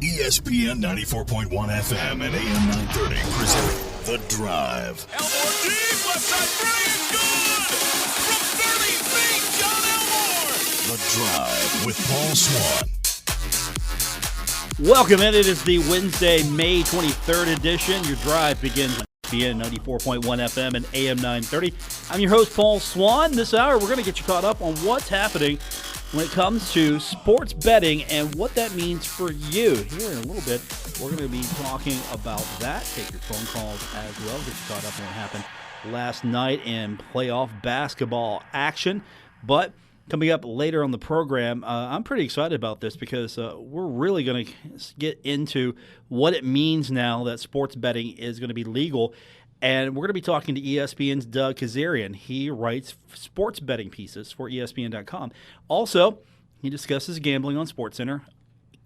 ESPN 94.1 FM and AM 930 present The Drive. Elmore deep, left side three, it's good! From 30 feet, Jon Elmore! The Drive with Paul Swann. Welcome in. It is the Wednesday, May 23rd edition. Your drive begins on ESPN 94.1 FM and AM 930. I'm your host, Paul Swann. This hour, we're going to get you caught up on what's happening when it comes to sports betting and what that means for you. Here in a little bit, we're going to be talking about that. Take your phone calls as well. Get you caught up on what happened last night in playoff basketball action. But coming up later on the program, I'm pretty excited about this because we're really going to get into what it means now that sports betting is going to be legal. And we're going to be talking to ESPN's Doug Kezirian. He writes sports betting pieces for ESPN.com. Also, he discusses gambling on SportsCenter,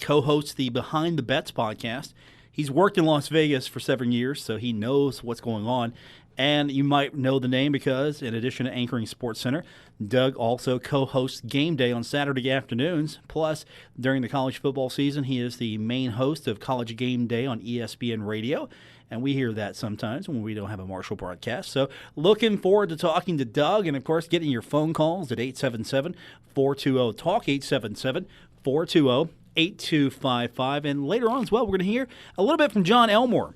co-hosts the Behind the Bets podcast. He's worked in Las Vegas for 7 years, so he knows what's going on. And you might know the name because, in addition to anchoring SportsCenter, Doug also co-hosts Game Day on Saturday afternoons. Plus, during the college football season, he is the main host of College Game Day on ESPN Radio. And we hear that sometimes when we don't have a Marshall broadcast. So looking forward to talking to Doug and, of course, getting your phone calls at 877-420-TALK, 877-420-8255. And later on as well, we're going to hear a little bit from Jon Elmore.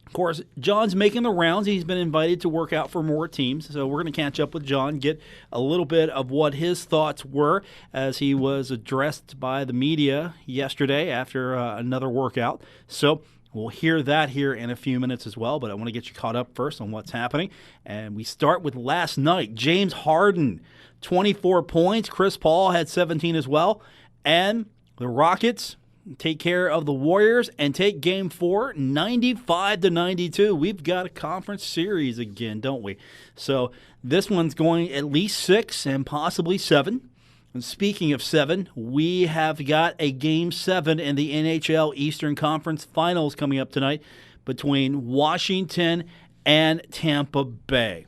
Of course, John's making the rounds. He's been invited to work out for more teams. So we're going to catch up with Jon, get a little bit of what his thoughts were as he was addressed by the media yesterday after another workout. So we'll hear that here in a few minutes as well, but I want to get you caught up first on what's happening. And we start with last night. James Harden, 24 points. Chris Paul had 17 as well. And the Rockets take care of the Warriors and take Game 4, 95-92. We've got a conference series again, don't we? So this one's going at least 6 and possibly 7. And speaking of 7, we have got a Game 7 in the NHL Eastern Conference Finals coming up tonight between Washington and Tampa Bay.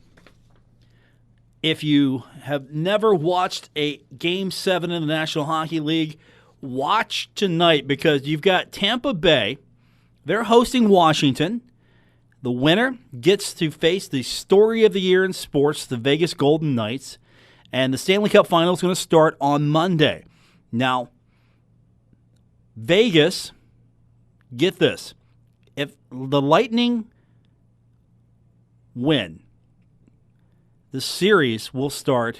If you have never watched a Game 7 in the National Hockey League, watch tonight because you've got Tampa Bay. They're hosting Washington. The winner gets to face the story of the year in sports, the Vegas Golden Knights. And the Stanley Cup Final is going to start on Monday. Now, Vegas, get this. If the Lightning win, the series will start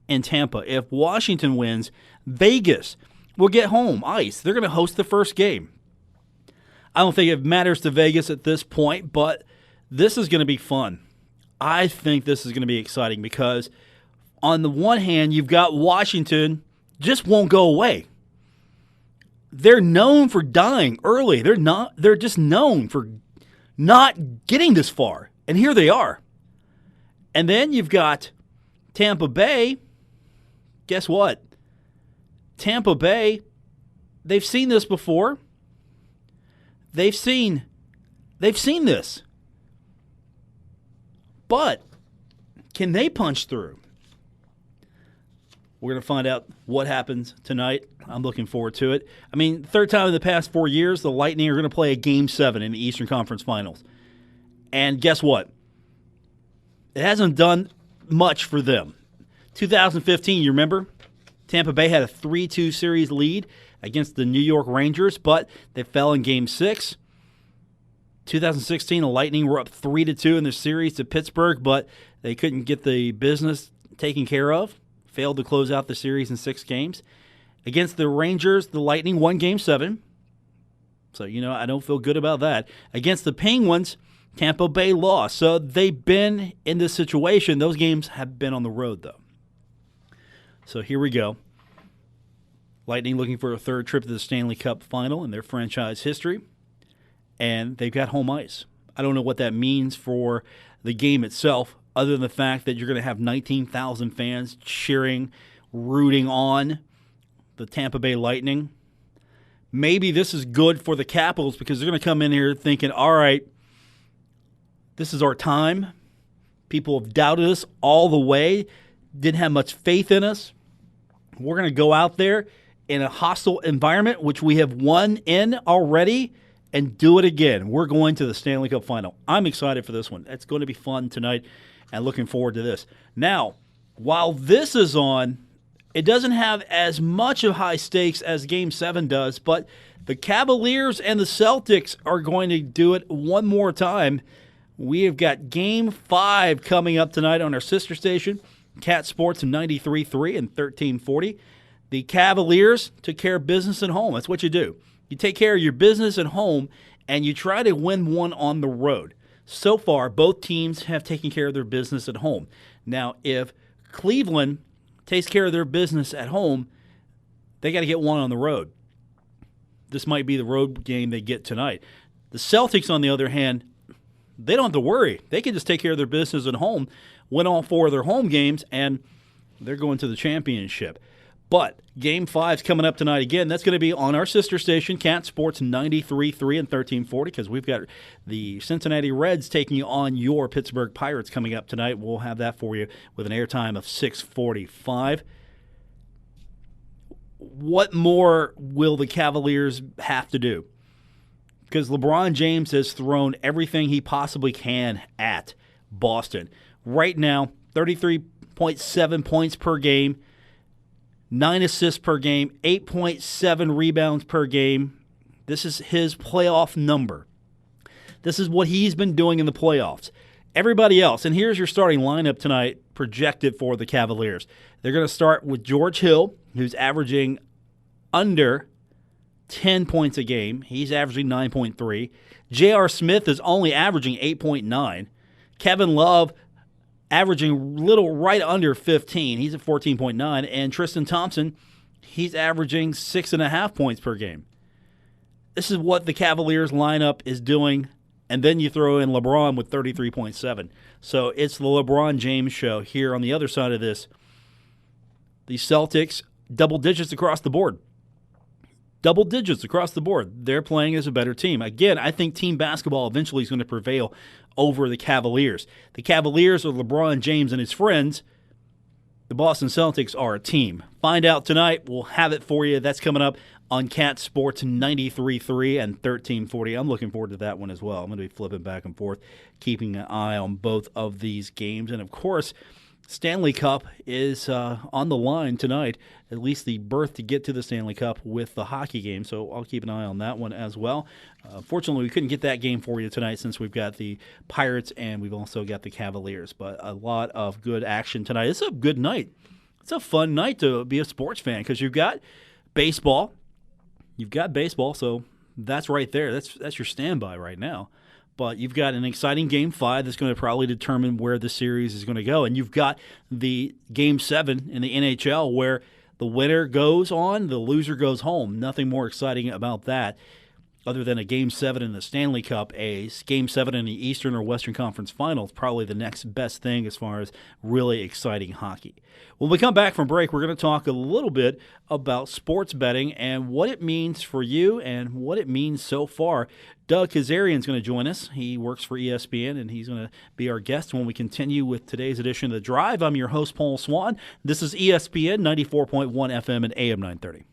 in Tampa. If Washington wins, Vegas will get home ice. They're going to host the first game. I don't think it matters to Vegas at this point, but this is going to be fun. I think this is going to be exciting because on the one hand, you've got Washington just won't go away. They're known for dying early. They're just known for not getting this far. And here they are. And then you've got Tampa Bay. Guess what? Tampa Bay, they've seen this before. They've seen this. But can they punch through? We're going to find out what happens tonight. I'm looking forward to it. I mean, third time in the past 4 years, the Lightning are going to play a Game 7 in the Eastern Conference Finals. And guess what? It hasn't done much for them. 2015, you remember? Tampa Bay had a 3-2 series lead against the New York Rangers, but they fell in Game 6. 2016, the Lightning were up 3-2 in the series to Pittsburgh, but they couldn't get the business taken care of. Failed to close out the series in 6 games. Against the Rangers, the Lightning won Game 7. So, I don't feel good about that. Against the Penguins, Tampa Bay lost. So they've been in this situation. Those games have been on the road, though. So here we go. Lightning looking for a third trip to the Stanley Cup Final in their franchise history. And they've got home ice. I don't know what that means for the game itself, other than the fact that you're going to have 19,000 fans cheering, rooting on the Tampa Bay Lightning. Maybe this is good for the Capitals because they're going to come in here thinking, all right, this is our time. People have doubted us all the way, didn't have much faith in us. We're going to go out there in a hostile environment, which we have won in already, and do it again. We're going to the Stanley Cup Final. I'm excited for this one. It's going to be fun tonight, and looking forward to this. Now, while this is on, it doesn't have as much of high stakes as Game 7 does, but the Cavaliers and the Celtics are going to do it one more time. We have got Game 5 coming up tonight on our sister station, Cat Sports 93.3 and 1340. The Cavaliers took care of business at home. That's what you do. You take care of your business at home, and you try to win one on the road. So far, both teams have taken care of their business at home. Now, if Cleveland takes care of their business at home, they got to get one on the road. This might be the road game they get tonight. The Celtics, on the other hand, they don't have to worry. They can just take care of their business at home, win all 4 of their home games, and they're going to the championship. But Game 5's coming up tonight again. That's going to be on our sister station, Cat Sports 93.3 and 1340, because we've got the Cincinnati Reds taking on your Pittsburgh Pirates coming up tonight. We'll have that for you with an airtime of 6:45. What more will the Cavaliers have to do? Because LeBron James has thrown everything he possibly can at Boston. Right now, 33.7 points per game, 9 assists per game, 8.7 rebounds per game. This is his playoff number. This is what he's been doing in the playoffs. Everybody else, and here's your starting lineup tonight projected for the Cavaliers. They're going to start with George Hill, who's averaging under 10 points a game. He's averaging 9.3. J.R. Smith is only averaging 8.9. Kevin Love averaging little right under 15. He's at 14.9. And Tristan Thompson, he's averaging 6.5 points per game. This is what the Cavaliers lineup is doing. And then you throw in LeBron with 33.7. So it's the LeBron James show here on the other side of this. The Celtics, double digits across the board. Double digits across the board. They're playing as a better team. Again, I think team basketball eventually is going to prevail over the Cavaliers. The Cavaliers are LeBron James and his friends. The Boston Celtics are a team. Find out tonight. We'll have it for you. That's coming up on Cat Sports 93.3 and 1340. I'm looking forward to that one as well. I'm going to be flipping back and forth, keeping an eye on both of these games. And, of course, Stanley Cup is on the line tonight, at least the berth to get to the Stanley Cup with the hockey game. So I'll keep an eye on that one as well. Fortunately, we couldn't get that game for you tonight since we've got the Pirates and we've also got the Cavaliers. But a lot of good action tonight. It's a good night. It's a fun night to be a sports fan because you've got baseball. You've got baseball, so that's right there. That's your standby right now. But you've got an exciting Game 5 that's going to probably determine where the series is going to go. And you've got the Game 7 in the NHL where the winner goes on, the loser goes home. Nothing more exciting about that other than a Game 7 in the Stanley Cup. A Game 7 in the Eastern or Western Conference Finals, probably the next best thing as far as really exciting hockey. When we come back from break, we're going to talk a little bit about sports betting and what it means for you and what it means so far. Doug Kezirian is going to join us. He works for ESPN, and he's going to be our guest when we continue with today's edition of The Drive. I'm your host, Paul Swann. This is ESPN 94.1 FM and AM 930.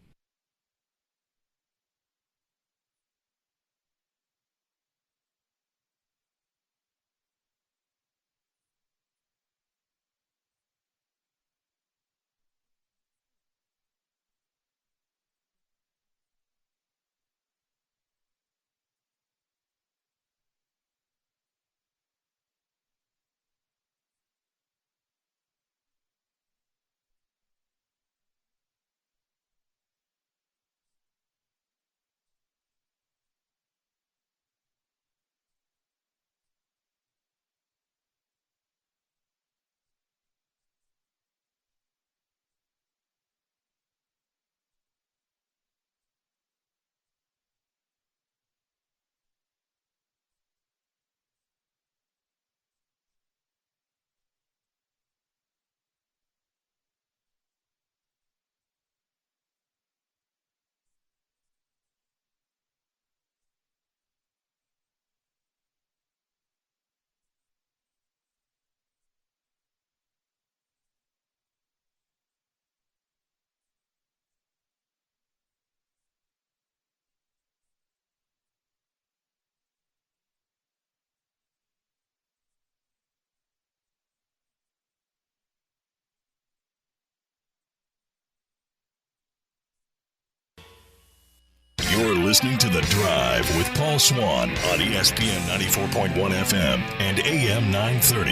listening to The Drive with Paul Swann on ESPN 94.1 FM and AM 930.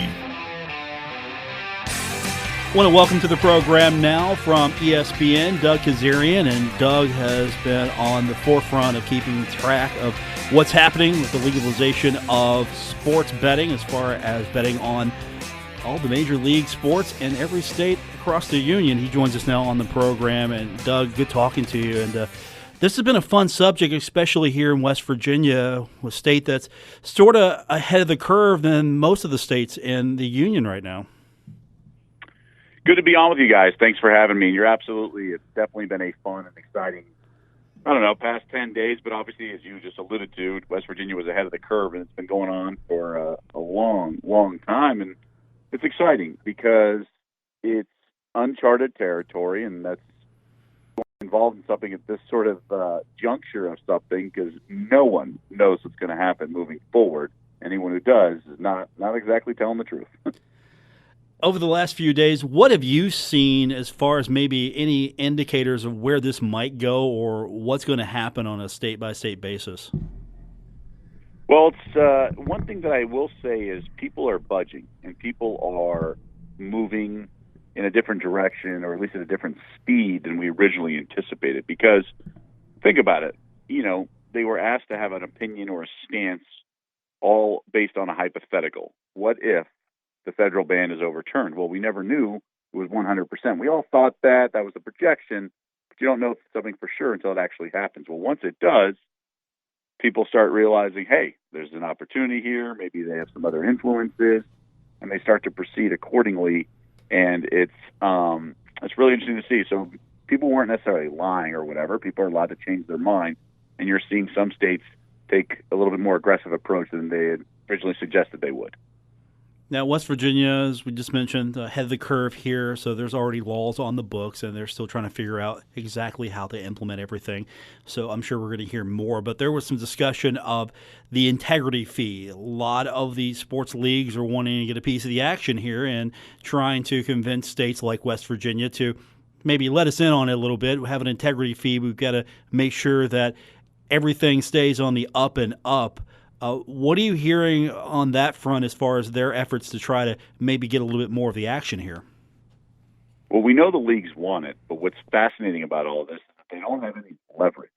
I want to welcome to the program now from ESPN, Doug Kezirian, and Doug has been on the forefront of keeping track of what's happening with the legalization of sports betting as far as betting on all the major league sports in every state across the union. He joins us now on the program, and Doug, good talking to you. And this has been a fun subject, especially here in West Virginia, a state that's sort of ahead of the curve than most of the states in the union right now. Good to be on with you guys. Thanks for having me. You're absolutely, it's definitely been a fun and exciting, past 10 days, but obviously, as you just alluded to, West Virginia was ahead of the curve, and it's been going on for a long, long time, and it's exciting because it's uncharted territory, and that's involved in something at this sort of juncture of something because no one knows what's going to happen moving forward. Anyone who does is not exactly telling the truth. Over the last few days, what have you seen as far as maybe any indicators of where this might go or what's going to happen on a state-by-state basis? Well, it's one thing that I will say is people are budging and people are moving in a different direction, or at least at a different speed than we originally anticipated. Because think about it, they were asked to have an opinion or a stance all based on a hypothetical. What if the federal ban is overturned? Well, we never knew it was 100%. We all thought that was a projection, but you don't know something for sure until it actually happens. Well, once it does, people start realizing, hey, there's an opportunity here. Maybe they have some other influences, and they start to proceed accordingly. And it's really interesting to see. So people weren't necessarily lying or whatever. People are allowed to change their mind, and you're seeing some states take a little bit more aggressive approach than they had originally suggested they would. Now, West Virginia, as we just mentioned, ahead of the curve here, so there's already laws on the books, and they're still trying to figure out exactly how to implement everything. So I'm sure we're going to hear more. But there was some discussion of the integrity fee. A lot of the sports leagues are wanting to get a piece of the action here and trying to convince states like West Virginia to maybe let us in on it a little bit. We have an integrity fee. We've got to make sure that everything stays on the up and up. What are you hearing on that front as far as their efforts to try to maybe get a little bit more of the action here? Well, we know the leagues want it, but what's fascinating about all of this is that they don't have any leverage.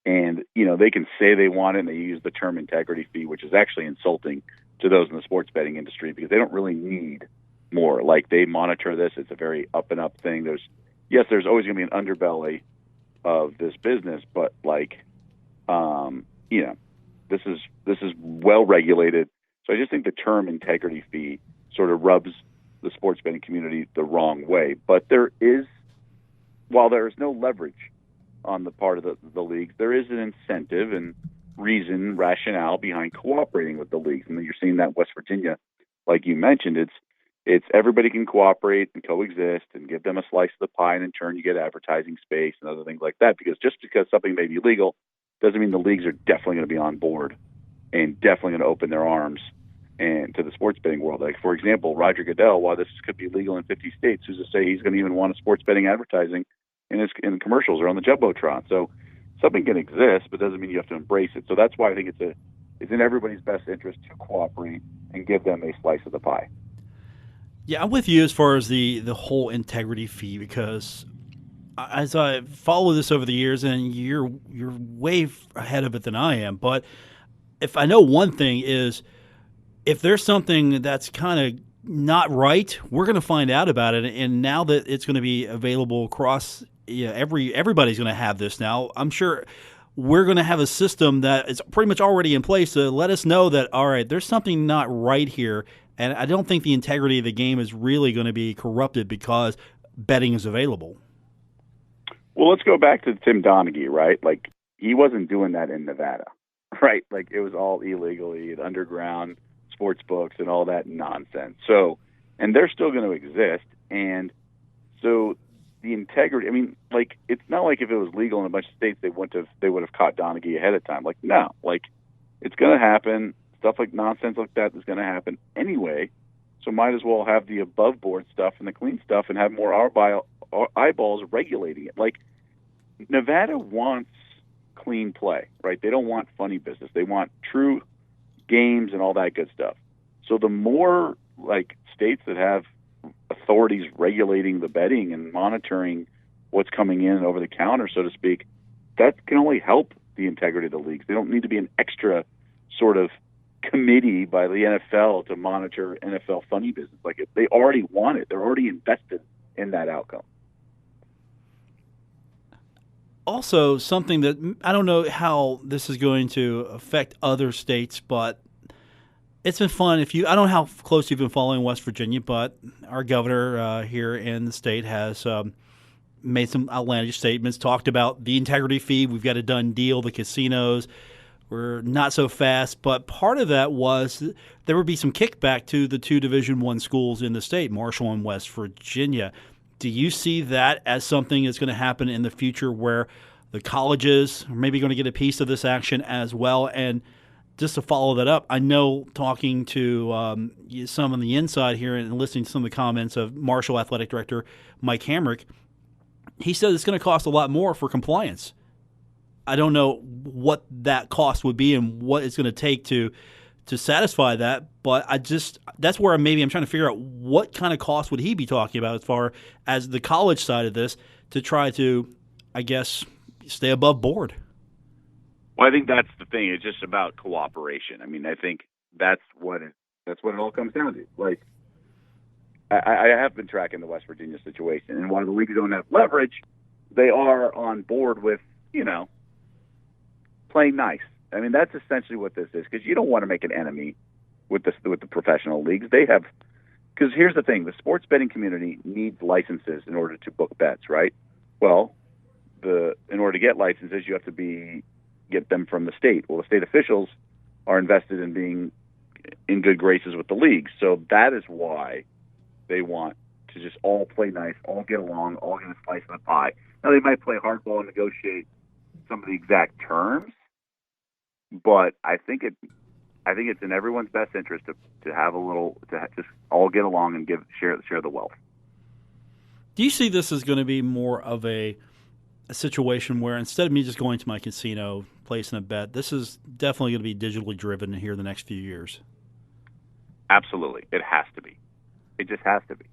And, they can say they want it, and they use the term integrity fee, which is actually insulting to those in the sports betting industry because they don't really need more. Like, they monitor this. It's a very up-and-up thing. There's always going to be an underbelly of this business, but, this is well regulated. So I just think the term integrity fee sort of rubs the sports betting community the wrong way. But while there is no leverage on the part of the leagues, there is an incentive and rationale behind cooperating with the leagues. And you're seeing that in West Virginia, like you mentioned, it's everybody can cooperate and coexist and give them a slice of the pie, and in turn you get advertising space and other things like that. Because just because something may be legal doesn't mean the leagues are definitely going to be on board and definitely going to open their arms and to the sports betting world. Like, for example, Roger Goodell, while this could be legal in 50 states, who's to say he's going to even want a sports betting advertising in commercials or on the Jumbotron? So something can exist, but doesn't mean you have to embrace it. So that's why I think it's in everybody's best interest to cooperate and give them a slice of the pie. Yeah, I'm with you as far as the whole integrity fee, because as I follow this over the years, and you're way ahead of it than I am, but if I know one thing is, if there's something that's kind of not right, we're going to find out about it. And now that it's going to be available across, everybody's going to have this now. I'm sure we're going to have a system that is pretty much already in place to let us know that, all right, there's something not right here. And I don't think the integrity of the game is really going to be corrupted because betting is available. Well, let's go back to Tim Donaghy, right? Like, he wasn't doing that in Nevada, right? Like, it was all illegally, underground sports books and all that nonsense. So, and they're still going to exist. And so the integrity, it's not like if it was legal in a bunch of states, they would have caught Donaghy ahead of time. Like, no, it's going to happen. Stuff like nonsense like that is going to happen anyway. So might as well have the above board stuff and the clean stuff and have more eyeballs regulating it. Like, Nevada wants clean play, right? They don't want funny business. They want true games and all that good stuff. So the more like states that have authorities regulating the betting and monitoring what's coming in over the counter, so to speak, that can only help the integrity of the leagues. They don't need to be an extra sort of committee by the NFL to monitor NFL funny business. Like if they already want it, they're already invested in that outcome. Also, something that I don't know how this is going to affect other states, but it's been fun. I don't know how close you've been following West Virginia, but our governor here in the state has made some outlandish statements, talked about the integrity fee. We've got a done deal. The casinos were not so fast, but part of that was there would be some kickback to the two Division I schools in the state, Marshall and West Virginia. Do you see that as something that's going to happen in the future where the colleges are maybe going to get a piece of this action as well? And just to follow that up, I know talking to some on the inside here and listening to some of the comments of Marshall Athletic Director Mike Hamrick, he said it's going to cost a lot more for compliance. I don't know what that cost would be and what it's going to take to satisfy that, but that's where I'm trying to figure out what kind of cost would he be talking about as far as the college side of this to try to, I guess, stay above board. Well, I think that's the thing. It's just about cooperation. I mean, I think that's what it all comes down to. Like, I have been tracking the West Virginia situation, and while the leagues don't have leverage, they are on board with, playing nice. I mean, that's essentially what this is, because you don't want to make an enemy with the professional leagues. Because here's the thing: the sports betting community needs licenses in order to book bets, right? Well, in order to get licenses, you have to get them from the state. Well, the state officials are invested in being in good graces with the league, so that is why they want to just all play nice, all get along, all get a slice of the pie. Now, they might play hardball and negotiate some of the exact terms, but I think it's in everyone's best interest to have just all get along and share the wealth. Do you see this as going to be more of a situation where instead of me just going to my casino, placing a bet, this is definitely going to be digitally driven here in the next few years? Absolutely. It has to be. It just has to be.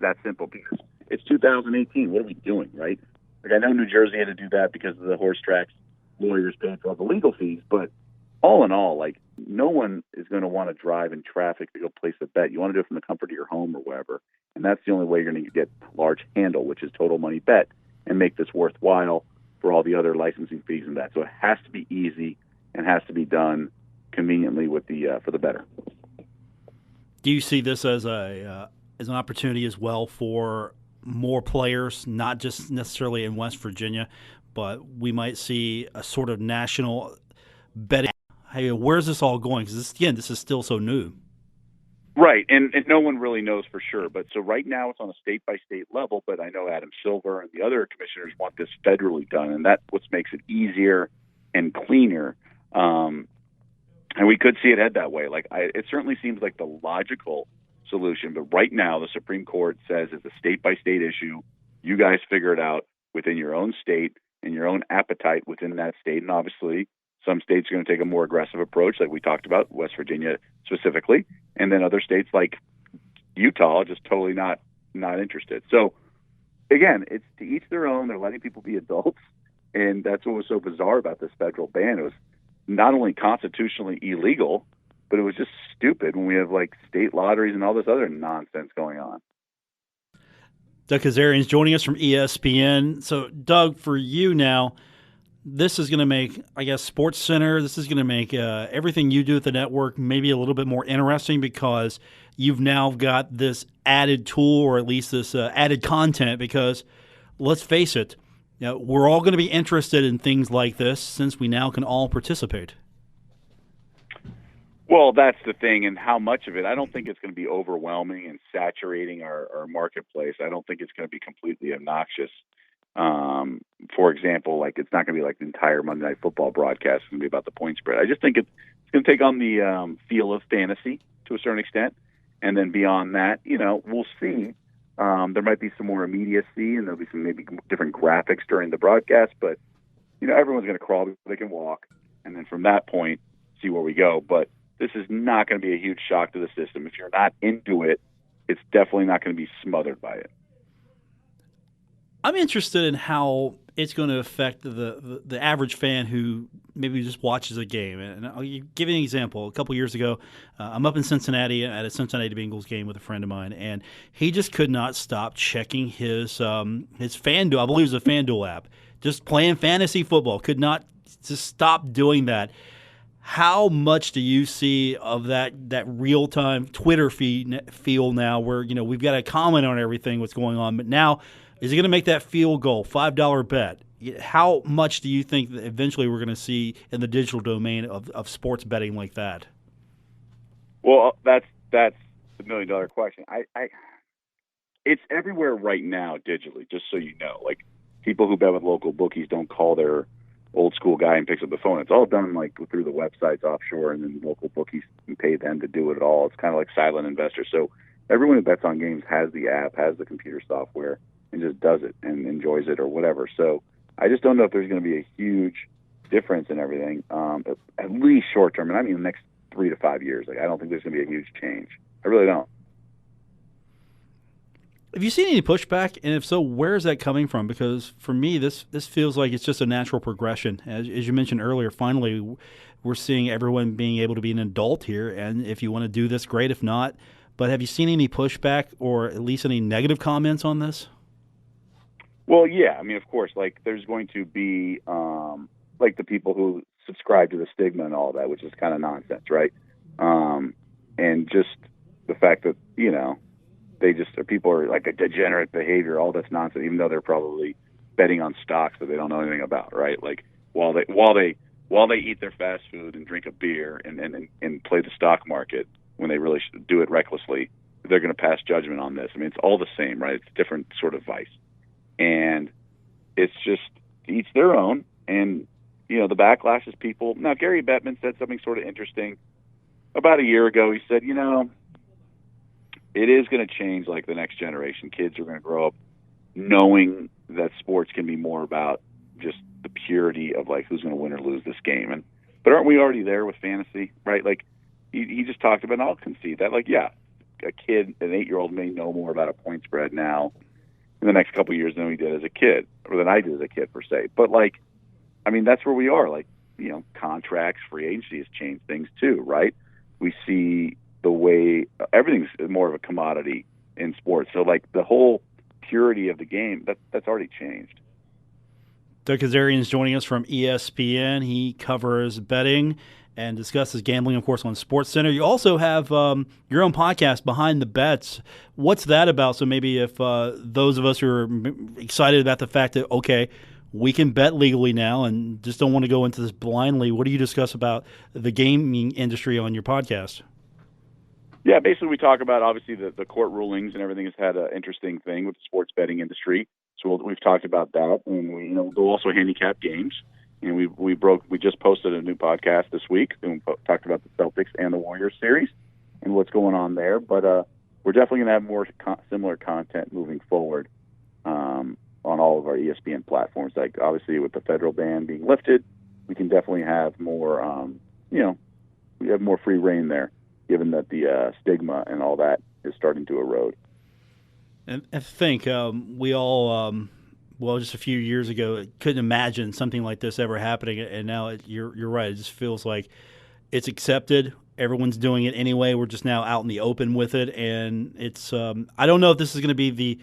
That simple, because it's 2018. What are we doing, right? Like, I know New Jersey had to do that because of the horse tracks lawyers paying for all the legal fees, but all in all, like, no one is going to want to drive in traffic to go place a bet. You want to do it from the comfort of your home or wherever, and that's the only way you're going to get large handle, which is total money bet, and make this worthwhile for all the other licensing fees and that. So it has to be easy and has to be done conveniently with for the bettor. Do you see this as an opportunity as well for more players, not just necessarily in West Virginia, but we might see a sort of national betting? Hey, where's this all going? Because this is still so new. Right, and no one really knows for sure. But so right now it's on a state-by-state level, but I know Adam Silver and the other commissioners want this federally done, and that's what makes it easier and cleaner. And we could see it head that way. It certainly seems like the logical solution, but right now the Supreme Court says it's a state-by-state issue. You guys figure it out within your own state and your own appetite within that state, and obviously some states are going to take a more aggressive approach, like we talked about, West Virginia specifically, and then other states like Utah just totally not interested. So, again, it's to each their own. They're letting people be adults, and that's what was so bizarre about this federal ban. It was not only constitutionally illegal, but it was just stupid when we have, like, state lotteries and all this other nonsense going on. Doug Kezirian is joining us from ESPN. So, Doug, for you now, this is going to make, I guess, SportsCenter, this is going to make everything you do at the network maybe a little bit more interesting because you've now got this added tool, or at least this added content, because let's face it, we're all going to be interested in things like this since we now can all participate. Well, that's the thing, and how much of it. I don't think it's going to be overwhelming and saturating our marketplace. I don't think it's going to be completely obnoxious. For example, like, it's not going to be like the entire Monday Night Football broadcast. It's going to be about the point spread. I just think it's going to take on the feel of fantasy to a certain extent. And then beyond that, we'll see. There might be some more immediacy, and there'll be some maybe different graphics during the broadcast. But everyone's going to crawl before they can walk, and then from that point, see where we go. But this is not going to be a huge shock to the system. If you're not into it, it's definitely not going to be smothered by it. I'm interested in how it's going to affect the average fan who maybe just watches a game. And I'll give you an example. A couple years ago, I'm up in Cincinnati at a Cincinnati Bengals game with a friend of mine, and he just could not stop checking his FanDuel. I believe it was a FanDuel app. Just playing fantasy football. Could not just stop doing that. How much do you see of that real-time Twitter feel now where, we've got to comment on everything, what's going on, but now is it going to make that field goal, $5 bet? How much do you think that eventually we're going to see in the digital domain of sports betting like that? Well, that's the $1 million question. It's everywhere right now digitally, just so you know. Like, people who bet with local bookies don't call their old school guy and picks up the phone. It's all done through the websites offshore, and then local bookies pay them to do it all. It's kind of like silent investors. So everyone who bets on games has the app, has the computer software, and just does it and enjoys it or whatever. So I just don't know if there's going to be a huge difference in everything, at least short term. And I mean the next 3 to 5 years. I don't think there's going to be a huge change. I really don't. Have you seen any pushback? And if so, where is that coming from? Because for me, this feels like it's just a natural progression. As you mentioned earlier, finally, we're seeing everyone being able to be an adult here. And if you want to do this, great. If not, but have you seen any pushback or at least any negative comments on this? Well, yeah. I mean, of course, there's going to be the people who subscribe to the stigma and all that, which is kind of nonsense, right? And just the fact that, people are like a degenerate behavior, all that's nonsense, even though they're probably betting on stocks that they don't know anything about, right? Like while they eat their fast food and drink a beer and play the stock market when they really should do it recklessly, they're going to pass judgment on this. I mean, it's all the same, right? It's a different sort of vice. And it's just each their own. And, the backlash is people. Now, Gary Bettman said something sort of interesting about a year ago. He said, it is going to change the next generation. Kids are going to grow up knowing that sports can be more about just the purity of who's going to win or lose this game. But aren't we already there with fantasy, right? He just talked about, and I'll concede that, a kid, an 8-year-old may know more about a point spread now in the next couple of years than he did as a kid, or than I did as a kid per se. But that's where we are. Contracts, free agency has changed things too, right? We see the way everything's more of a commodity in sports. So the whole purity of the game, that's already changed. Doug Kezirian is joining us from ESPN. He covers betting and discusses gambling, of course, on SportsCenter. You also have your own podcast, Behind the Bets. What's that about? So maybe if those of us who are excited about the fact that, okay, we can bet legally now and just don't want to go into this blindly, what do you discuss about the gaming industry on your podcast? Yeah, basically we talk about, obviously, the court rulings and everything has had an interesting thing with the sports betting industry. So we've talked about that, and we'll also handicap games. And we just posted a new podcast this week, and we talked about the Celtics and the Warriors series and what's going on there. But we're definitely going to have more similar content moving forward on all of our ESPN platforms. Obviously, with the federal ban being lifted, we can definitely have more, we have more free reign there, given that the stigma and all that is starting to erode. And I think we all, just a few years ago, couldn't imagine something like this ever happening. And now you're right. It just feels like it's accepted. Everyone's doing it anyway. We're just now out in the open with it. And it's I don't know if this is going to be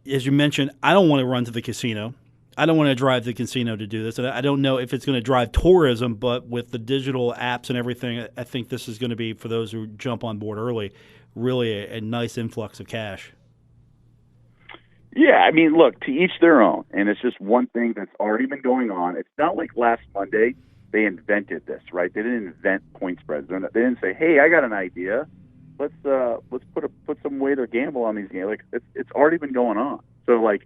as you mentioned, I don't want to run to the casino. I don't want to drive to the casino to do this. And I don't know if it's going to drive tourism, but with the digital apps and everything, I think this is going to be, for those who jump on board early, really a nice influx of cash. Yeah, I mean, look, to each their own. And it's just one thing that's already been going on. It's not like last Monday they invented this, right? They didn't invent point spreads. They didn't say, hey, I got an idea. Let's put some way to gamble on these games. It's already been going on. So,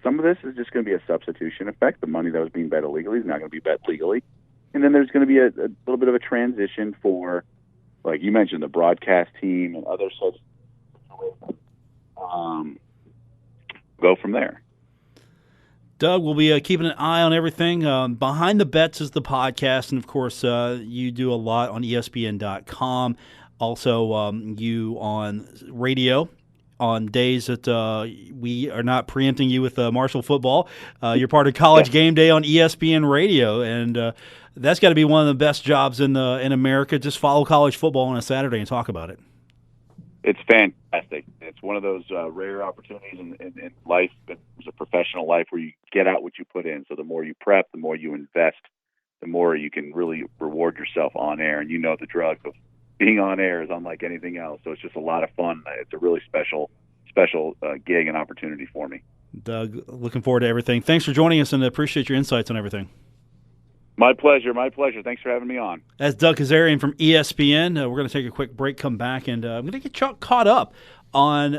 some of this is just going to be a substitution effect. The money that was being bet illegally is not going to be bet legally. And then there's going to be a little bit of a transition for, like you mentioned, the broadcast team and other such go from there. Doug, we'll be keeping an eye on everything. Behind the Bets is the podcast, and of course, you do a lot on ESPN.com. Also, you on radio on days that we are not preempting you with Marshall football. You're part of College Game Day on ESPN Radio, and that's got to be one of the best jobs in America. Just follow college football on a Saturday and talk about it. It's fantastic. It's one of those rare opportunities in life, it's a professional life, where you get out what you put in. So the more you prep, the more you invest, the more you can really reward yourself on air. And the drug of being on air is unlike anything else. So it's just a lot of fun. It's a really special gig and opportunity for me. Doug, looking forward to everything. Thanks for joining us, and appreciate your insights on everything. My pleasure. Thanks for having me on. That's Doug Kezirian from ESPN. We're going to take a quick break, come back, and I'm going to get caught up on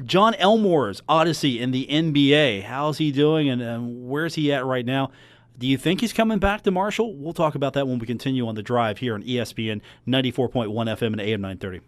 Jon Elmore's odyssey in the NBA. How's he doing, and where's he at right now? Do you think he's coming back to Marshall? We'll talk about that when we continue on The Drive here on ESPN 94.1 FM and AM 930.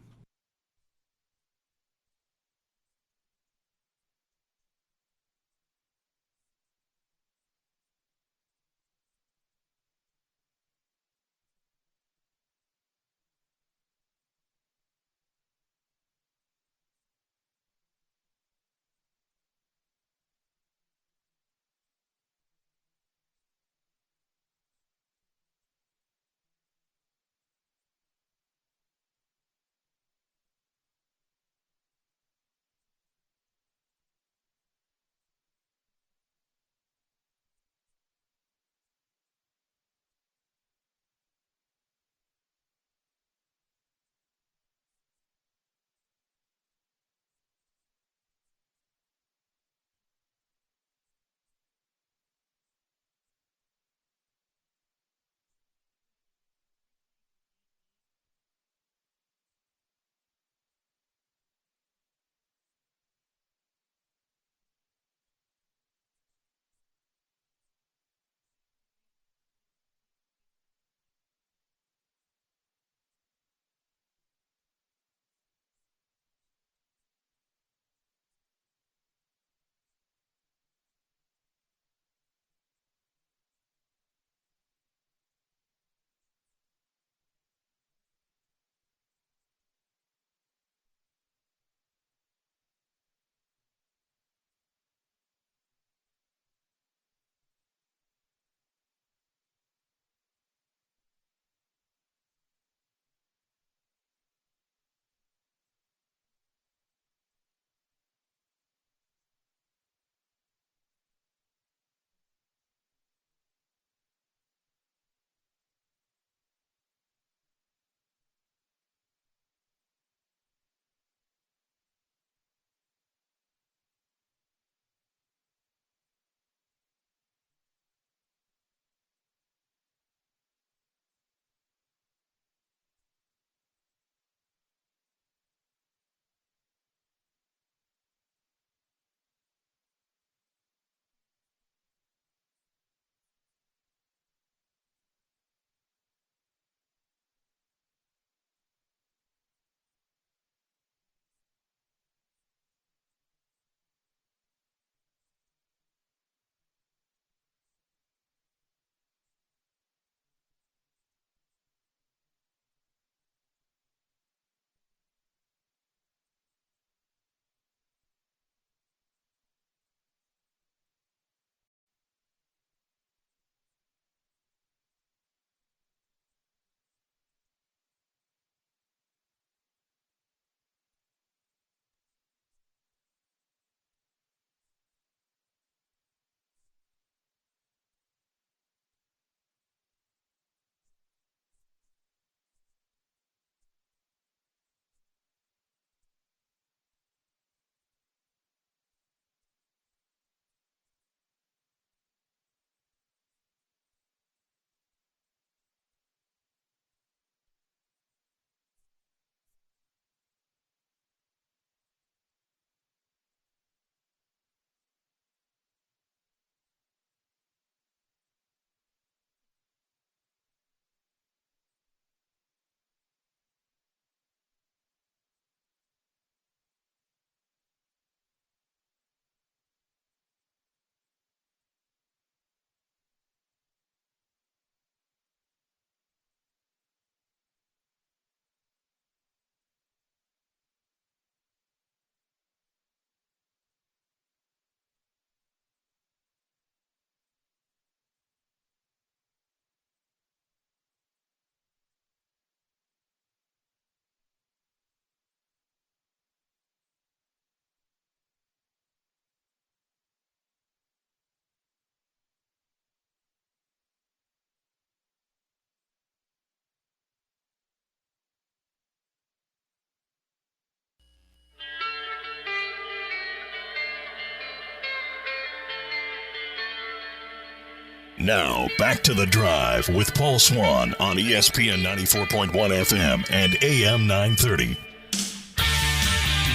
Now, back to The Drive with Paul Swann on ESPN 94.1 FM and AM 930.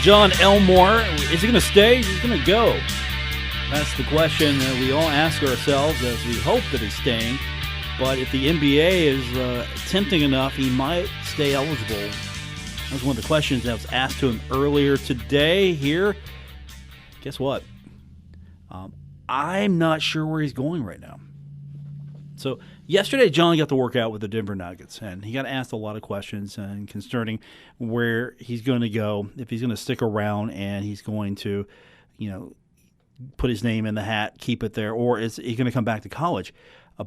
Jon Elmore, is he going to stay? Is he going to go? That's the question that we all ask ourselves as we hope that he's staying. But if the NBA is tempting enough, he might stay eligible. That was one of the questions that was asked to him earlier today here. Guess what? I'm not sure where he's going right now. So yesterday, Jon got to work out with the Denver Nuggets, and he got asked a lot of questions and concerning where he's going to go, if he's going to stick around and he's going to, put his name in the hat, keep it there, or is he going to come back to college?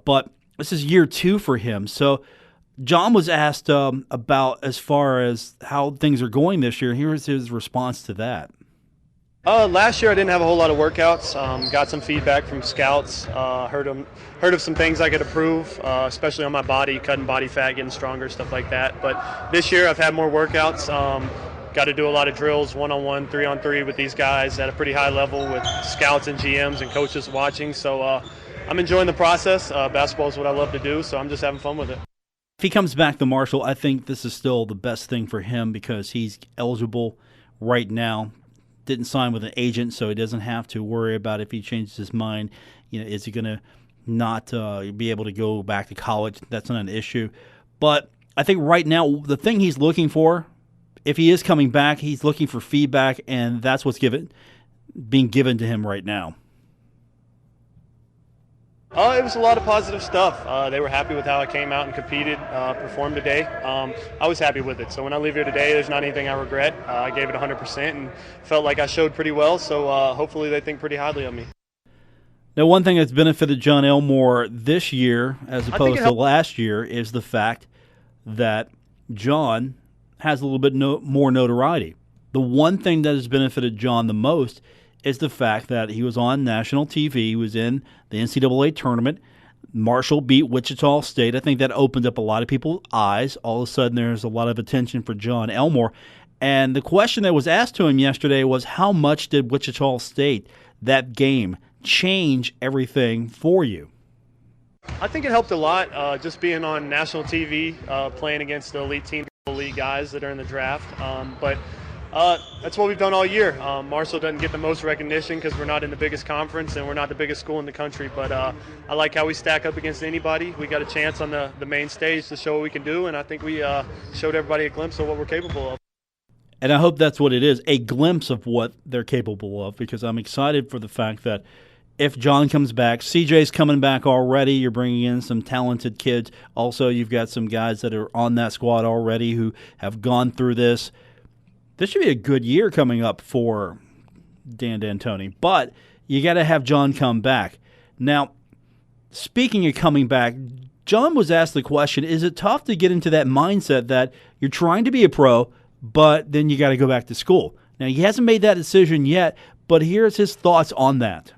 But this is year 2 for him. So Jon was asked about as far as how things are going this year. Here's his response to that. Last year I didn't have a whole lot of workouts. Got some feedback from scouts. Heard of some things I could improve, especially on my body, cutting body fat, getting stronger, stuff like that. But this year I've had more workouts. Got to do a lot of drills, 1-on-1, 3-on-3 with these guys at a pretty high level with scouts and GMs and coaches watching. So I'm enjoying the process. Basketball is what I love to do, so I'm just having fun with it. If he comes back to Marshall, I think this is still the best thing for him because he's eligible right now. Didn't sign with an agent, so he doesn't have to worry about if he changes his mind. Is he going to not be able to go back to college? That's not an issue. But I think right now the thing he's looking for, if he is coming back, he's looking for feedback, and that's what's being given to him right now. It was a lot of positive stuff. They were happy with how I came out and competed, performed today. I was happy with it. So when I leave here today, there's not anything I regret. I gave it 100% and felt like I showed pretty well. So hopefully they think pretty highly of me. Now, one thing that's benefited Jon Elmore this year as opposed to last year is the fact that Jon has a little bit more notoriety. The one thing that has benefited Jon the most is the fact that he was on national TV. He was in the NCAA tournament. Marshall beat Wichita State. I think that opened up a lot of people's eyes. All of a sudden, there's a lot of attention for Jon Elmore. And the question that was asked to him yesterday was, how much did Wichita State, that game, change everything for you? I think it helped a lot, just being on national TV, playing against the elite team, elite guys that are in the draft. But that's what we've done all year. Marshall doesn't get the most recognition because we're not in the biggest conference and we're not the biggest school in the country. But I like how we stack up against anybody. We got a chance on the main stage to show what we can do, and I think we showed everybody a glimpse of what we're capable of. And I hope that's what it is, a glimpse of what they're capable of, because I'm excited for the fact that if Jon comes back, CJ's coming back already. You're bringing in some talented kids. Also, you've got some guys that are on that squad already who have gone through this. This should be a good year coming up for Dan D'Antoni, but you got to have Jon come back. Now, speaking of coming back, Jon was asked the question, is it tough to get into that mindset that you're trying to be a pro, but then you got to go back to school? Now, he hasn't made that decision yet, but here's his thoughts on that.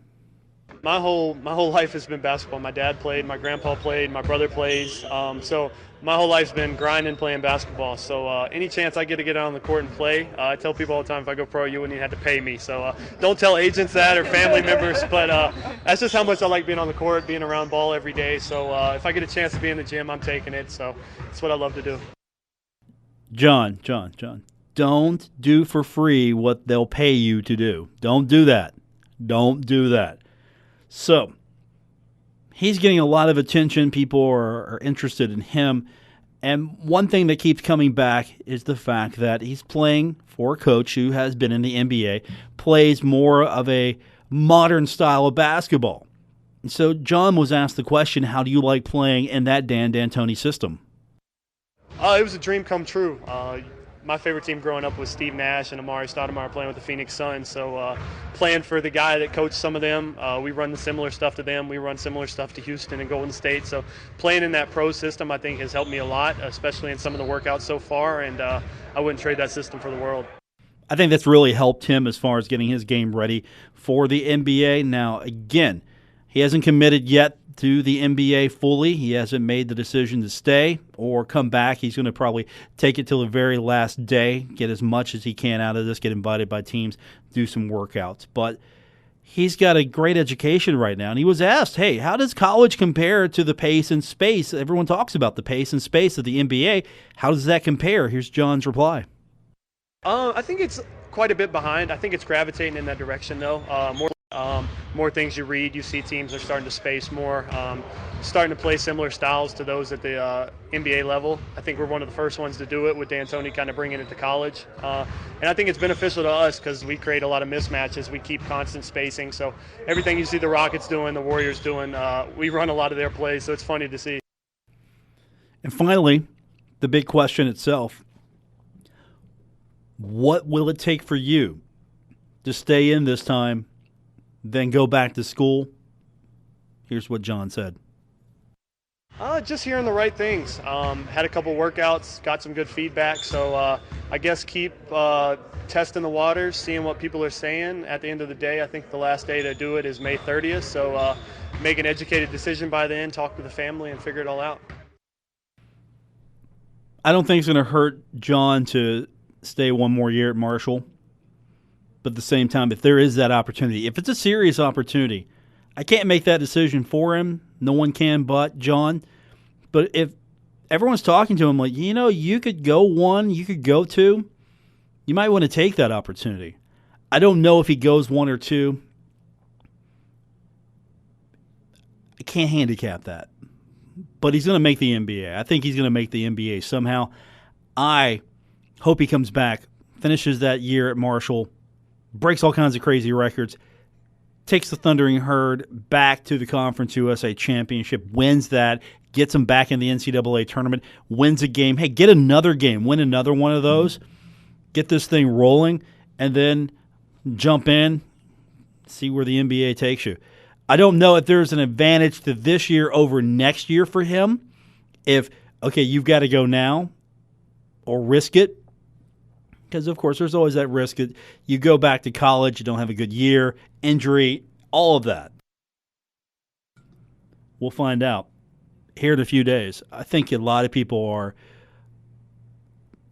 My whole life has been basketball. My dad played, my grandpa played, my brother plays. So my whole life's been grinding, playing basketball. So any chance I get to get out on the court and play, I tell people all the time, if I go pro, you wouldn't even have to pay me. So don't tell agents that or family members, but that's just how much I like being on the court, being around ball every day. So if I get a chance to be in the gym, I'm taking it. So it's what I love to do. Jon, don't do for free what they'll pay you to do. Don't do that. Don't do that. So he's getting a lot of attention. People are interested in him. And one thing that keeps coming back is the fact that he's playing for a coach who has been in the NBA, plays more of a modern style of basketball. And so Jon was asked the question, how do you like playing in that Dan D'Antoni system? It was a dream come true. My favorite team growing up was Steve Nash and Amari Stoudemire playing with the Phoenix Suns. So playing for the guy that coached some of them, we run the similar stuff to them. We run similar stuff to Houston and Golden State. So playing in that pro system, I think, has helped me a lot, especially in some of the workouts so far. And I wouldn't trade that system for the world. I think that's really helped him as far as getting his game ready for the NBA. Now, again, he hasn't committed yet to the NBA fully. He hasn't made the decision to stay or come back. He's going to probably take it till the very last day, get as much as he can out of this, get invited by teams, do some workouts. But he's got a great education right now. And he was asked, hey, how does college compare to the pace and space? Everyone talks about the pace and space of the NBA. How does that compare? Here's Jon's reply. I think it's quite a bit behind. I think it's gravitating in that direction, though. More things you read, you see teams are starting to space more, starting to play similar styles to those at the NBA level. I think we're one of the first ones to do it with D'Antoni kind of bringing it to college. And I think it's beneficial to us because we create a lot of mismatches. We keep constant spacing. So everything you see the Rockets doing, the Warriors doing, we run a lot of their plays, so it's funny to see. And finally, the big question itself. What will it take for you to stay in this time, then go back to school? Here's what Jon said. Just hearing the right things. Had a couple workouts, got some good feedback. So I guess keep testing the waters, seeing what people are saying. At the end of the day, I think the last day to do it is May 30th. So make an educated decision by then, talk to the family, and figure it all out. I don't think it's going to hurt Jon to stay one more year at Marshall. But at the same time, if there is that opportunity, if it's a serious opportunity, I can't make that decision for him. No one can but Jon. But if everyone's talking to him like, you could go one, you could go two, you might want to take that opportunity. I don't know if he goes one or two. I can't handicap that. But he's going to make the NBA. I think he's going to make the NBA somehow. I hope he comes back, finishes that year at Marshall, breaks all kinds of crazy records, takes the Thundering Herd back to the Conference USA Championship, wins that, gets them back in the NCAA tournament, wins a game. Hey, get another game, win another one of those, get this thing rolling, and then jump in, see where the NBA takes you. I don't know if there's an advantage to this year over next year for him. If, okay, you've got to go now or risk it. Because, of course, there's always that risk that you go back to college, you don't have a good year, injury, all of that. We'll find out here in a few days. I think a lot of people are.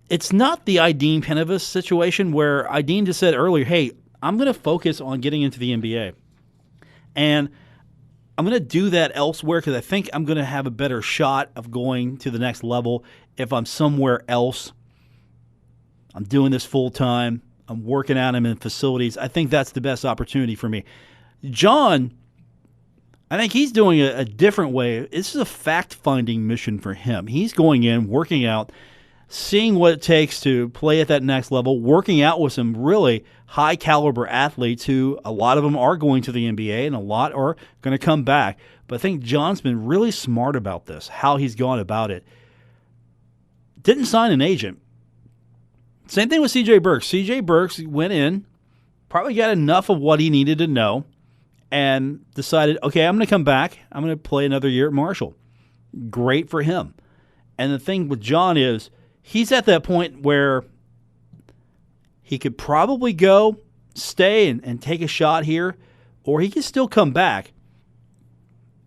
It's not the Ideen Pennevis situation where Ideen just said earlier, hey, I'm going to focus on getting into the NBA. And I'm going to do that elsewhere because I think I'm going to have a better shot of going to the next level if I'm somewhere else. I'm doing this full time. I'm working out. I'm in facilities. I think that's the best opportunity for me. Jon, I think he's doing a different way. This is a fact-finding mission for him. He's going in, working out, seeing what it takes to play at that next level, working out with some really high-caliber athletes who a lot of them are going to the NBA and a lot are going to come back. But I think Jon's been really smart about this, how he's gone about it. Didn't sign an agent. Same thing with C.J. Burks. C.J. Burks went in, probably got enough of what he needed to know, and decided, okay, I'm going to come back. I'm going to play another year at Marshall. Great for him. And the thing with Jon is he's at that point where he could probably go, stay, and take a shot here, or he can still come back.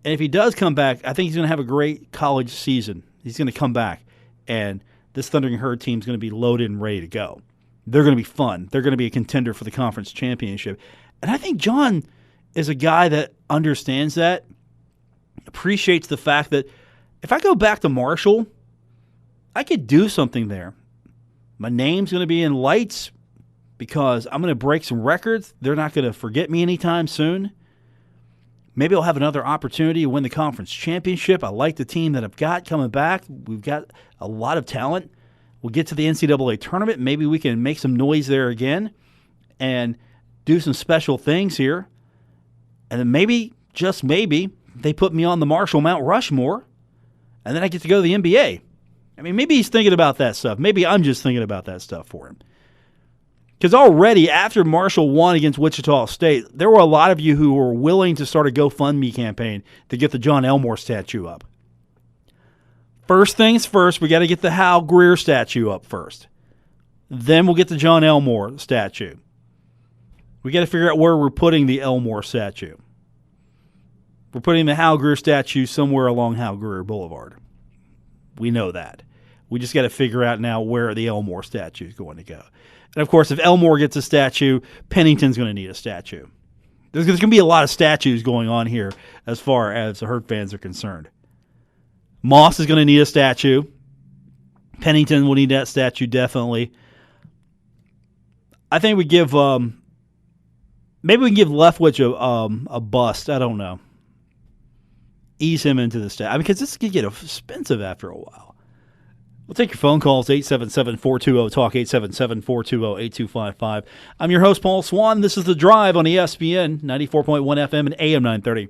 And if he does come back, I think he's going to have a great college season. He's going to come back, and this Thundering Herd team is going to be loaded and ready to go. They're going to be fun. They're going to be a contender for the conference championship. And I think Jon is a guy that understands that, appreciates the fact that if I go back to Marshall, I could do something there. My name's going to be in lights because I'm going to break some records. They're not going to forget me anytime soon. Maybe I'll have another opportunity to win the conference championship. I like the team that I've got coming back. We've got a lot of talent. We'll get to the NCAA tournament. Maybe we can make some noise there again and do some special things here. And then maybe, just maybe, they put me on the Marshall Mount Rushmore, and then I get to go to the NBA. I mean, maybe he's thinking about that stuff. Maybe I'm just thinking about that stuff for him. Because already, after Marshall won against Wichita State, there were a lot of you who were willing to start a GoFundMe campaign to get the Jon Elmore statue up. First things first, we got to get the Hal Greer statue up first. Then we'll get the Jon Elmore statue. We got to figure out where we're putting the Elmore statue. We're putting the Hal Greer statue somewhere along Hal Greer Boulevard. We know that. We just got to figure out now where the Elmore statue is going to go. And, of course, if Elmore gets a statue, Pennington's going to need a statue. There's going to be a lot of statues going on here as far as the Herd fans are concerned. Moss is going to need a statue. Pennington will need that statue definitely. I think we give maybe we can give Leftwich a bust. I don't know. Ease him into the statue because this could get expensive after a while. We'll take your phone calls, 877-420-TALK, 877-420-8255. I'm your host, Paul Swann. This is The Drive on ESPN, 94.1 FM and AM 930.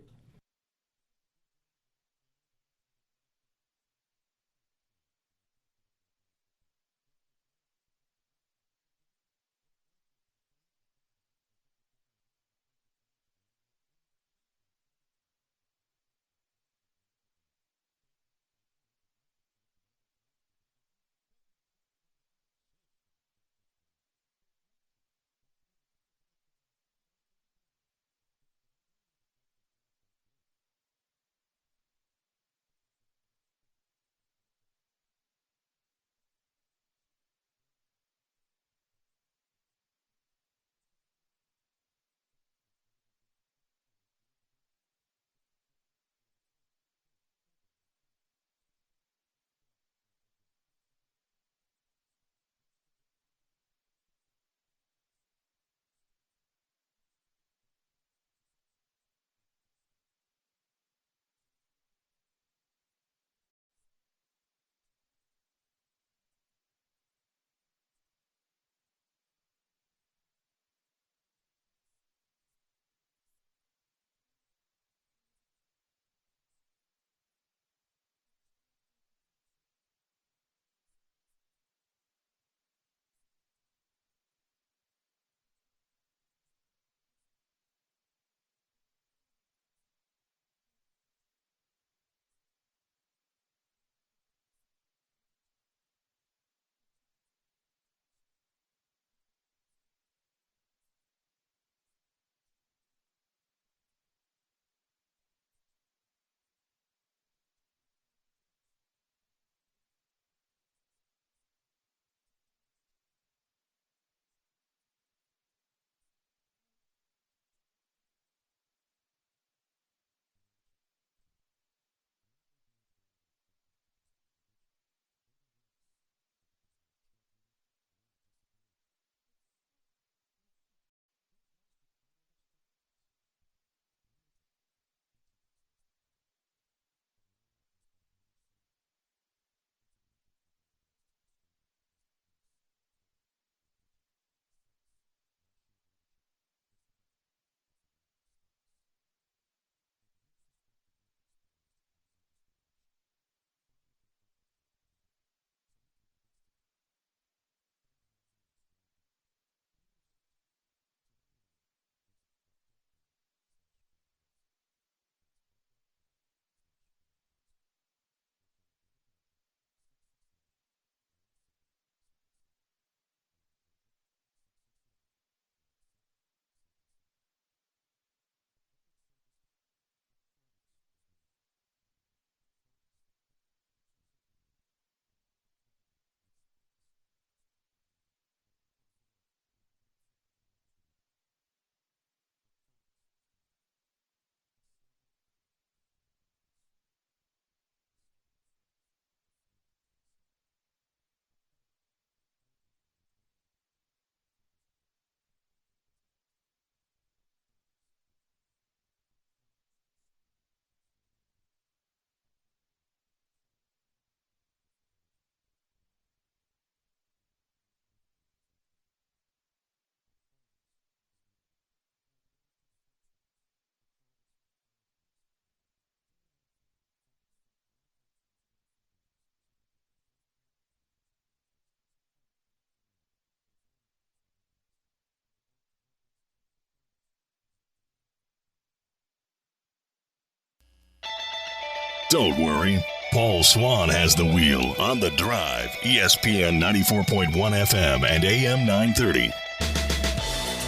Don't worry. Paul Swann has the wheel on The Drive, ESPN 94.1 FM and AM 930.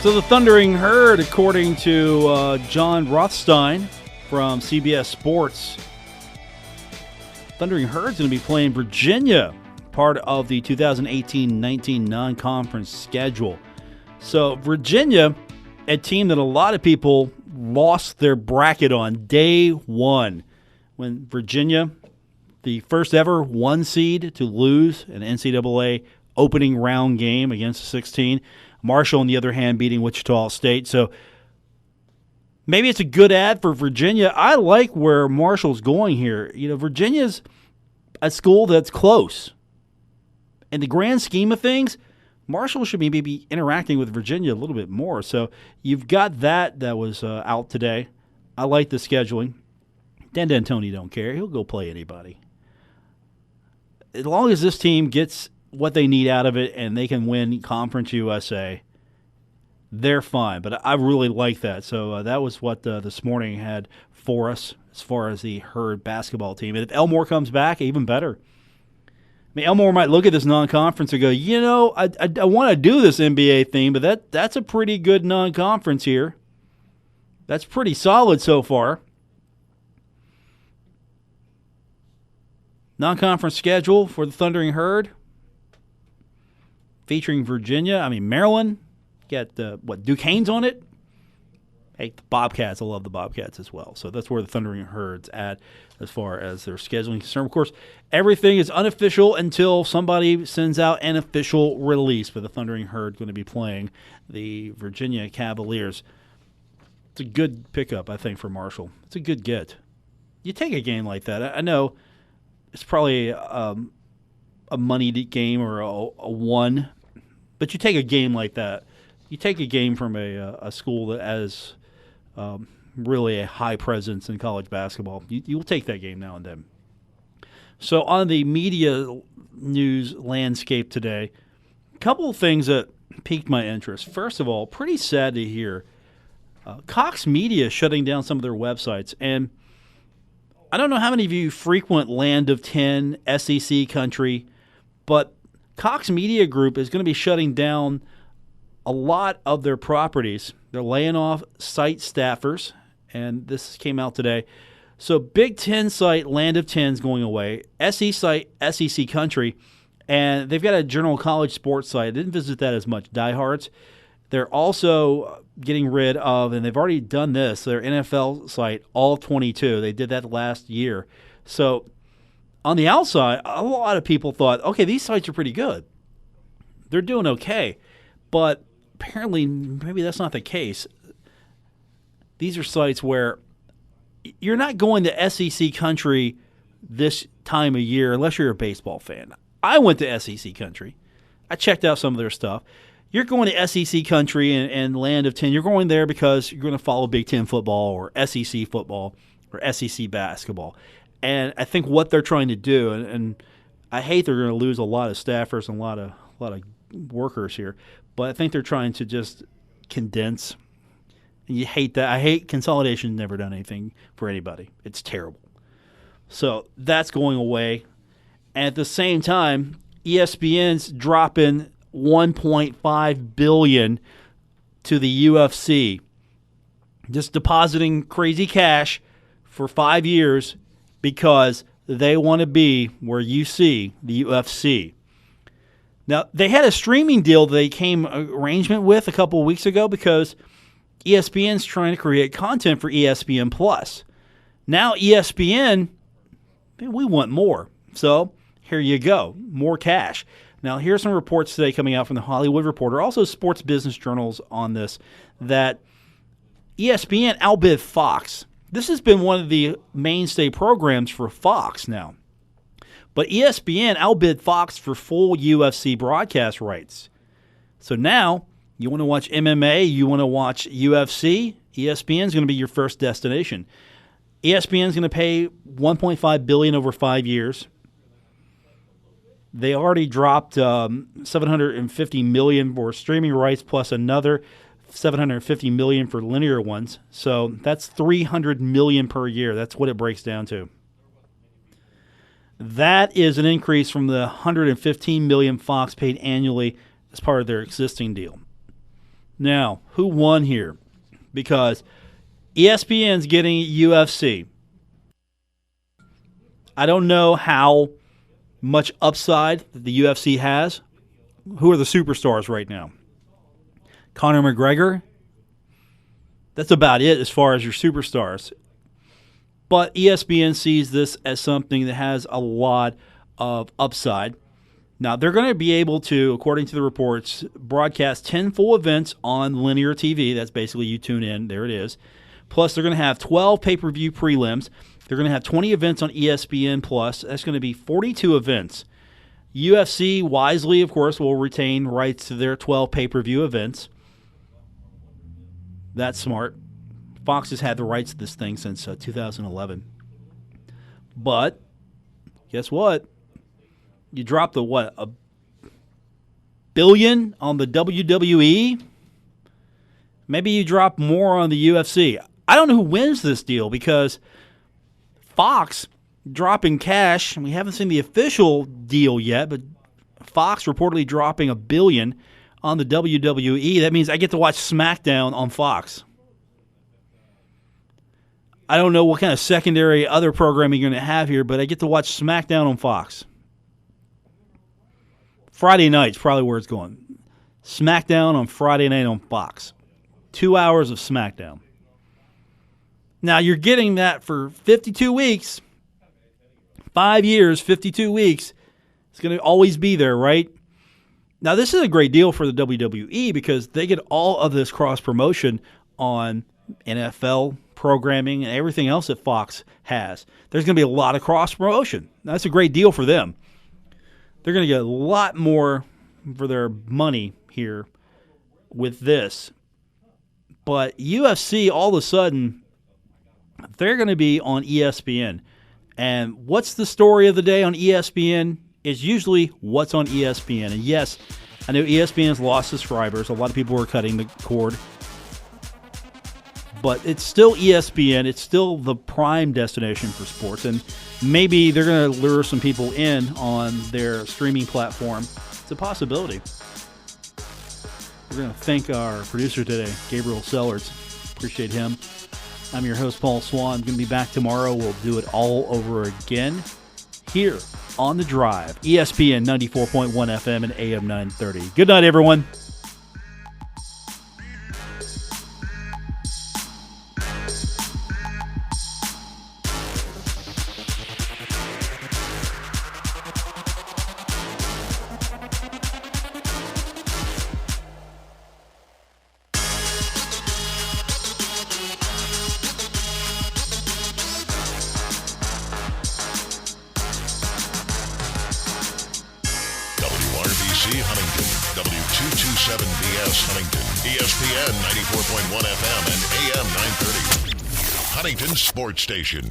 So the Thundering Herd, according to John Rothstein from CBS Sports, Thundering Herd's going to be playing Virginia, part of the 2018-19 non-conference schedule. So Virginia, a team that a lot of people lost their bracket on day one when Virginia, the first ever 1 seed to lose an NCAA opening round game against 16. Marshall, on the other hand, beating Wichita State. So maybe it's a good ad for Virginia. I like where Marshall's going here. Virginia's a school that's close. In the grand scheme of things, Marshall should be maybe interacting with Virginia a little bit more. So you've got that was out today. I like the scheduling. Dan D'Antoni don't care. He'll go play anybody. As long as this team gets what they need out of it and they can win Conference USA, they're fine. But I really like that. So that was what this morning had for us as far as the Herd basketball team. And if Elmore comes back, even better. I mean, Elmore might look at this non-conference and go, I want to do this NBA thing, but that's a pretty good non-conference here. That's pretty solid so far. Non-conference schedule for the Thundering Herd, featuring Virginia. Maryland. Got Duquesne's on it. Hey, the Bobcats. I love the Bobcats as well. So that's where the Thundering Herd's at as far as their scheduling is concerned. Of course, everything is unofficial until somebody sends out an official release for the Thundering Herd going to be playing the Virginia Cavaliers. It's a good pickup, I think, for Marshall. It's a good get. You take a game like that. I know it's probably a money game or a one, but you take a game like that. You take a game from a school that has really a high presence in college basketball. You'll take that game now and then. So on the media news landscape today, a couple of things that piqued my interest. First of all, pretty sad to hear Cox Media shutting down some of their websites. And I don't know how many of you frequent Land of 10, SEC country, but Cox Media Group is going to be shutting down a lot of their properties. They're laying off site staffers, and this came out today. So Big Ten site Land of 10 is going away. SEC site SEC Country, and they've got a Journal College sports site. I didn't visit that as much. Diehards. They're also getting rid of, and they've already done this, their NFL site, All 22. They did that last year. So on the outside, a lot of people thought, okay, these sites are pretty good. They're doing okay. But apparently, maybe that's not the case. These are sites where you're not going to SEC Country this time of year unless you're a baseball fan. I went to SEC Country. I checked out some of their stuff. You're going to SEC Country and Land of 10. You're going there because you're going to follow Big Ten football or SEC football or SEC basketball. And I think what they're trying to do, and I hate they're going to lose a lot of staffers and a lot of workers here, but I think they're trying to just condense. And you hate that. I hate consolidation. Never done anything for anybody. It's terrible. So that's going away. And at the same time, ESPN's dropping $1.5 billion to the UFC, just depositing crazy cash for 5 years because they want to be where you see the UFC. Now, they had a streaming deal they came arrangement with a couple of weeks ago because ESPN's trying to create content for ESPN Plus. Now ESPN, we want more. So here you go, more cash. Now, here's some reports today coming out from the Hollywood Reporter, also sports business journals on this, that ESPN outbid Fox. This has been one of the mainstay programs for Fox now. But ESPN outbid Fox for full UFC broadcast rights. So now, you want to watch MMA, you want to watch UFC, ESPN's going to be your first destination. ESPN's going to pay $1.5 billion over 5 years. They already dropped $750 million for streaming rights plus another $750 million for linear ones. So that's $300 million per year. That's what it breaks down to. That is an increase from the $115 million Fox paid annually as part of their existing deal. Now, who won here? Because ESPN's getting UFC. I don't know how much upside the UFC has. Who are the superstars right now? Conor McGregor. That's about it as far as your superstars. But ESPN sees this as something that has a lot of upside. Now, they're going to be able to, according to the reports, broadcast 10 full events on linear TV. That's basically you tune in. There it is. Plus, they're going to have 12 pay-per-view prelims. They're going to have 20 events on ESPN+. That's going to be 42 events. UFC, wisely, of course, will retain rights to their 12 pay-per-view events. That's smart. Fox has had the rights to this thing since 2011. But guess what? You dropped $1 billion on the WWE? Maybe you drop more on the UFC. I don't know who wins this deal because Fox dropping cash, and we haven't seen the official deal yet, but Fox reportedly dropping $1 billion on the WWE. That means I get to watch SmackDown on Fox. I don't know what kind of secondary other programming you're going to have here, but I get to watch SmackDown on Fox. Friday night's probably where it's going. SmackDown on Friday night on Fox. 2 hours of SmackDown. Now, you're getting that for 52 weeks. 5 years, 52 weeks. It's going to always be there, right? Now, this is a great deal for the WWE because they get all of this cross-promotion on NFL programming and everything else that Fox has. There's going to be a lot of cross-promotion. That's a great deal for them. They're going to get a lot more for their money here with this. But UFC, all of a sudden, they're going to be on ESPN. And what's the story of the day on ESPN is usually what's on ESPN. And yes, I know ESPN's lost subscribers. A lot of people are cutting the cord. But it's still ESPN. It's still the prime destination for sports. And maybe they're going to lure some people in on their streaming platform. It's a possibility. We're going to thank our producer today, Gabriel Sellards. Appreciate him. I'm your host, Paul Swann. I'm going to be back tomorrow. We'll do it all over again here on The Drive. ESPN 94.1 FM and AM 930. Good night, everyone. Huntington, W227BS Huntington, ESPN 94.1 FM and AM 930. Huntington Sports Station.